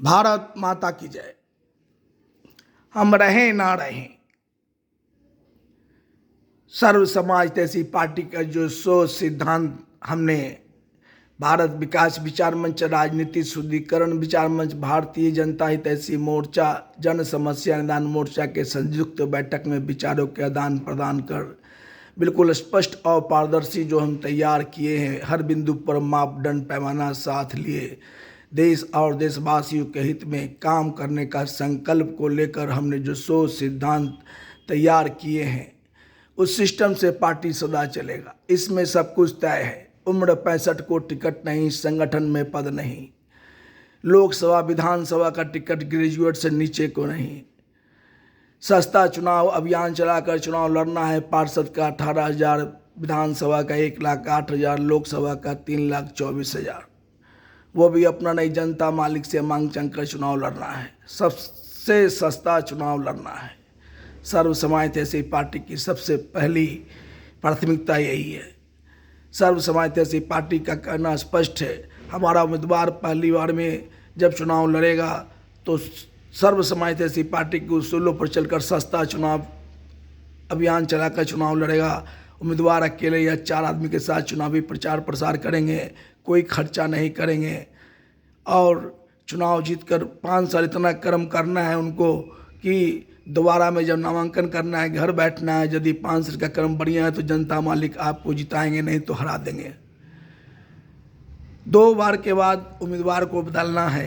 भारत माता की जय। हम रहें ना रहें, सर्व समाज तैसी पार्टी का जो सोच सिद्धांत हमने भारत विकास विचार मंच, राजनीति शुद्धिकरण विचार मंच, भारतीय जनता हितैषी मोर्चा, जन समस्या निदान मोर्चा के संयुक्त बैठक में विचारों के आदान प्रदान कर बिल्कुल स्पष्ट और पारदर्शी जो हम तैयार किए हैं, हर बिंदु पर मापदंड पैमाना साथ लिए देश और देशवासियों के हित में काम करने का संकल्प को लेकर हमने जो सोच सिद्धांत तैयार किए हैं, उस सिस्टम से पार्टी सदा चलेगा। इसमें सब कुछ तय है। उम्र 65 को टिकट नहीं, संगठन में पद नहीं, लोकसभा विधानसभा का टिकट ग्रेजुएट से नीचे को नहीं, सस्ता चुनाव अभियान चलाकर चुनाव लड़ना है। पार्षद का 18,000, विधानसभा का 1,08,000, लोकसभा का 3,24,000, वो भी अपना नहीं, जनता मालिक से मांग चंग कर चुनाव लड़ना है। सबसे सस्ता चुनाव लड़ना है। सर्व समाज हितैषी पार्टी की सबसे पहली प्राथमिकता यही है। सर्व समाज हितैषी पार्टी का कहना स्पष्ट है, हमारा उम्मीदवार पहली बार में जब चुनाव लड़ेगा तो सर्व समाज हितैषी पार्टी के उसूलों पर चलकर सस्ता चुनाव अभियान चलाकर चुनाव लड़ेगा। उम्मीदवार अकेले या 4 आदमी के साथ चुनावी प्रचार प्रसार करेंगे, कोई खर्चा नहीं करेंगे और चुनाव जीतकर 5 साल इतना कर्म करना है उनको कि दोबारा में जब नामांकन करना है, घर बैठना है। यदि 5 साल का कर्म बढ़िया है तो जनता मालिक आपको जिताएंगे, नहीं तो हरा देंगे। 2 बार के बाद उम्मीदवार को बदलना है।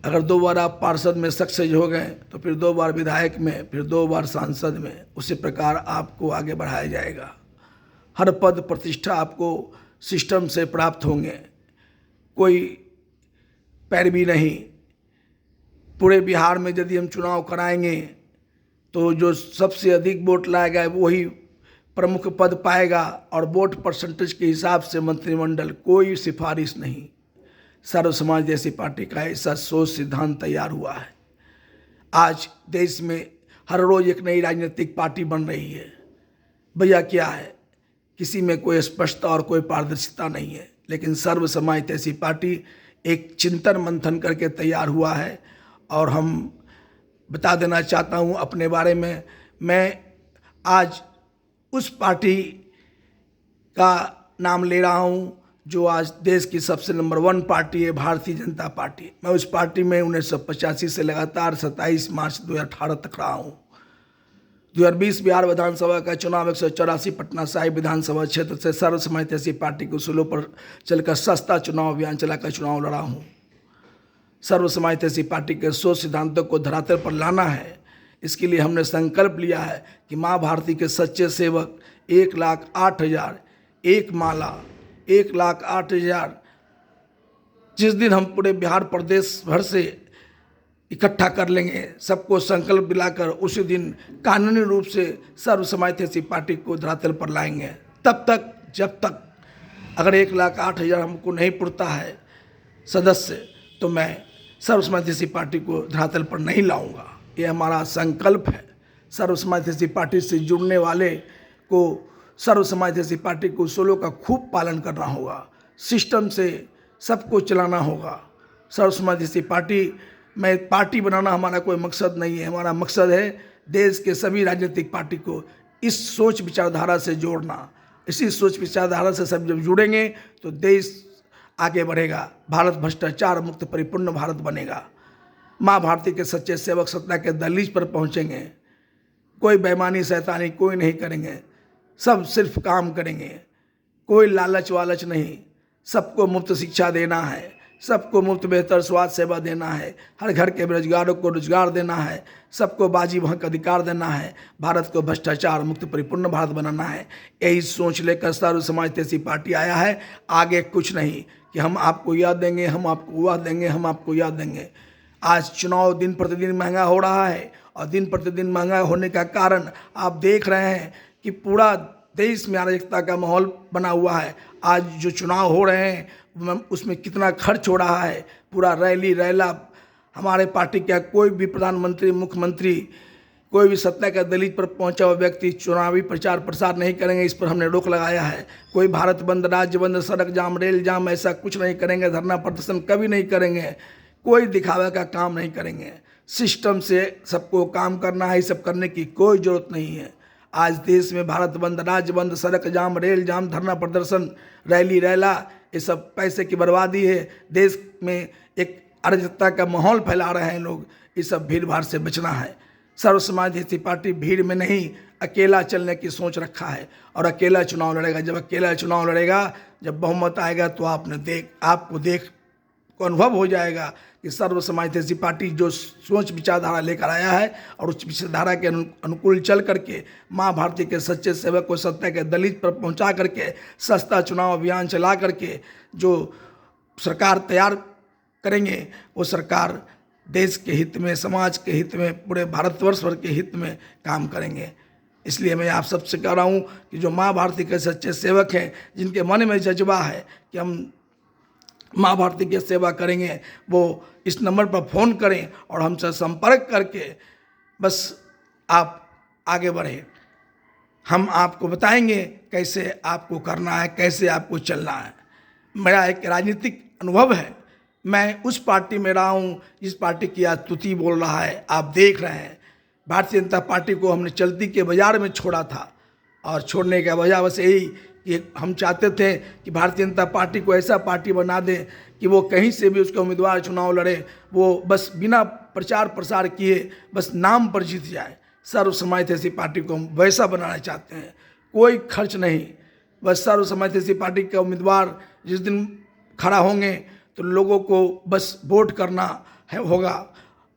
अगर 2 बार आप पार्षद में सक्सेस हो गए तो फिर 2 बार विधायक में, फिर 2 बार सांसद में, उसी प्रकार आपको आगे बढ़ाया जाएगा। हर पद प्रतिष्ठा आपको सिस्टम से प्राप्त होंगे, कोई पैरवी नहीं। पूरे बिहार में यदि हम चुनाव कराएंगे तो जो सबसे अधिक वोट लाएगा वही प्रमुख पद पाएगा और वोट परसेंटेज के हिसाब से मंत्रिमंडल, कोई सिफारिश नहीं। सर्व समाज जैसी पार्टी का ऐसा सोच सिद्धांत तैयार हुआ है। आज देश में हर रोज एक नई राजनीतिक पार्टी बन रही है। भैया क्या है, किसी में कोई स्पष्टता और कोई पारदर्शिता नहीं है, लेकिन सर्व समाज जैसी पार्टी एक चिंतन मंथन करके तैयार हुआ है। और हम बता देना चाहता हूँ अपने बारे में, मैं आज उस पार्टी का नाम ले रहा हूँ जो आज देश की सबसे नंबर 1 पार्टी है, भारतीय जनता पार्टी। मैं उस पार्टी में 1985 से लगातार 27 मार्च 2018 तक रहा हूँ। 2020 बिहार विधानसभा का चुनाव 184 पटना साहिब विधानसभा क्षेत्र से सर्व समाज हितैषी पार्टी के उसूलों पर चलकर सस्ता चुनाव अभियान चलाकर चुनाव लड़ा हूँ। सर्व समाज हितैषी पार्टी के सोच सिद्धांतों को धरातल पर लाना है। इसके लिए हमने संकल्प लिया है कि माँ भारती के सच्चे सेवक 1,08,000, एक माला 1,08,000, जिस दिन हम पूरे बिहार प्रदेश भर से इकट्ठा कर लेंगे, सबको संकल्प दिलाकर उसी दिन कानूनी रूप से सर्व समाज हितैषी पार्टी को धरातल पर लाएंगे। तब तक जब तक अगर 1,08,000 हमको नहीं पुरता है सदस्य, तो मैं सर्व समाज हितैषी पार्टी को धरातल पर नहीं लाऊंगा। ये हमारा संकल्प है। सर्व समाज हितैषी पार्टी से जुड़ने वाले को सर्व समाज हितैषी पार्टी के उसूलों का खूब पालन करना होगा, सिस्टम से सबको चलाना होगा। सर्व समाज हितैषी पार्टी में पार्टी बनाना हमारा कोई मकसद नहीं है। हमारा मकसद है देश के सभी राजनीतिक पार्टी को इस सोच विचारधारा से जोड़ना। इसी सोच विचारधारा से सब जब जुड़ेंगे तो देश आगे बढ़ेगा, भारत भ्रष्टाचार मुक्त परिपूर्ण भारत बनेगा। माँ भारती के सच्चे सेवक सत्ता के दहलीज पर पहुँचेंगे। कोई बेईमानी शैतानी कोई नहीं करेंगे, सब सिर्फ काम करेंगे। कोई लालच वालच नहीं, सबको मुफ्त शिक्षा देना है, सबको मुफ्त बेहतर स्वास्थ्य सेवा देना है, हर घर के बेरोजगारों को रोजगार देना है, सबको बाजी हक अधिकार देना है, भारत को भ्रष्टाचार मुक्त परिपूर्ण भारत बनाना है। यही सोच लेकर सर्व समाज हितैषी पार्टी आया है। आगे कुछ नहीं कि हम आपको याद देंगे, हम आपको वह देंगे, हम आपको याद देंगे। आज चुनाव दिन प्रतिदिन महंगा हो रहा है और दिन प्रतिदिन महंगा होने का कारण आप देख रहे हैं कि पूरा देश में अराजकता का माहौल बना हुआ है। आज जो चुनाव हो रहे हैं उसमें कितना खर्च हो रहा है। पूरा रैली रैला, हमारे पार्टी का कोई भी प्रधानमंत्री, मुख्यमंत्री, कोई भी सत्ता का दलील पर पहुंचा हुआ व्यक्ति चुनावी प्रचार प्रसार नहीं करेंगे। इस पर हमने रोक लगाया है। कोई भारत बंद, राज्य बंद, सड़क जाम, रेल जाम, ऐसा कुछ नहीं करेंगे। धरना प्रदर्शन कभी नहीं करेंगे। कोई दिखावे का काम नहीं करेंगे। सिस्टम से सबको काम करना है, ये सब करने की कोई ज़रूरत नहीं है। आज देश में भारत बंद, राज्य बंद, सड़क जाम, रेल जाम, धरना प्रदर्शन, रैली रैला, ये सब पैसे की बर्बादी है। देश में एक अराजकता का माहौल फैला रहे हैं लोग। ये सब भीड़ भाड़ से बचना है। सर्व समाजवादी पार्टी भीड़ में नहीं, अकेला चलने की सोच रखा है और अकेला चुनाव लड़ेगा। जब अकेला चुनाव लड़ेगा, जब बहुमत आएगा, तो आपको देख को अनुभव हो जाएगा कि सर्व समाजवादी पार्टी जो सोच विचारधारा लेकर आया है और उस विचारधारा के अनुकूल चल करके माँ भारती के सच्चे सेवक को सत्ता के दलित पर पहुंचा करके सस्ता चुनाव अभियान चला करके जो सरकार तैयार करेंगे, वो सरकार देश के हित में, समाज के हित में, पूरे भारतवर्ष भर के हित में काम करेंगे। इसलिए मैं आप सबसे कह रहा हूँ कि जो माँ भारती के सच्चे सेवक हैं, जिनके मन में जज्बा है कि हम माँ भारती की सेवा करेंगे, वो इस नंबर पर फ़ोन करें और हमसे संपर्क करके बस आप आगे बढ़ें। हम आपको बताएंगे कैसे आपको करना है, कैसे आपको चलना है। मेरा एक राजनीतिक अनुभव है। मैं उस पार्टी में रहा हूँ जिस पार्टी की आज स्तुति बोल रहा है, आप देख रहे हैं। भारतीय जनता पार्टी को हमने चलती के बाजार में छोड़ा था और छोड़ने का वजह बस यही कि हम चाहते थे कि भारतीय जनता पार्टी को ऐसा पार्टी बना दें कि वो कहीं से भी उसका उम्मीदवार चुनाव लड़े, वो बस बिना प्रचार प्रसार किए बस नाम पर जीत जाए। सर्व समाजवादी पार्टी को हम वैसा बनाना चाहते हैं, कोई खर्च नहीं। बस सर्व समाजवादी पार्टी का उम्मीदवार जिस दिन खड़ा होंगे तो लोगों को बस वोट करना होगा।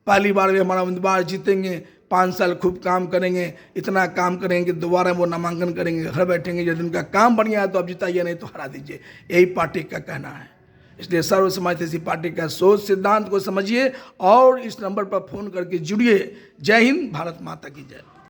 पहली बार भी हमारा उम्मीदवार जीतेंगे, 5 साल खूब काम करेंगे, इतना काम करेंगे कि दोबारा वो नामांकन करेंगे, घर बैठेंगे। यदि उनका काम बढ़िया है तो आप जिताइए, नहीं तो हरा दीजिए। यही पार्टी का कहना है। इसलिए सर्व समाजवादी पार्टी का सोच सिद्धांत को समझिए और इस नंबर पर फ़ोन करके जुड़िए। जय हिंद, भारत माता की जय।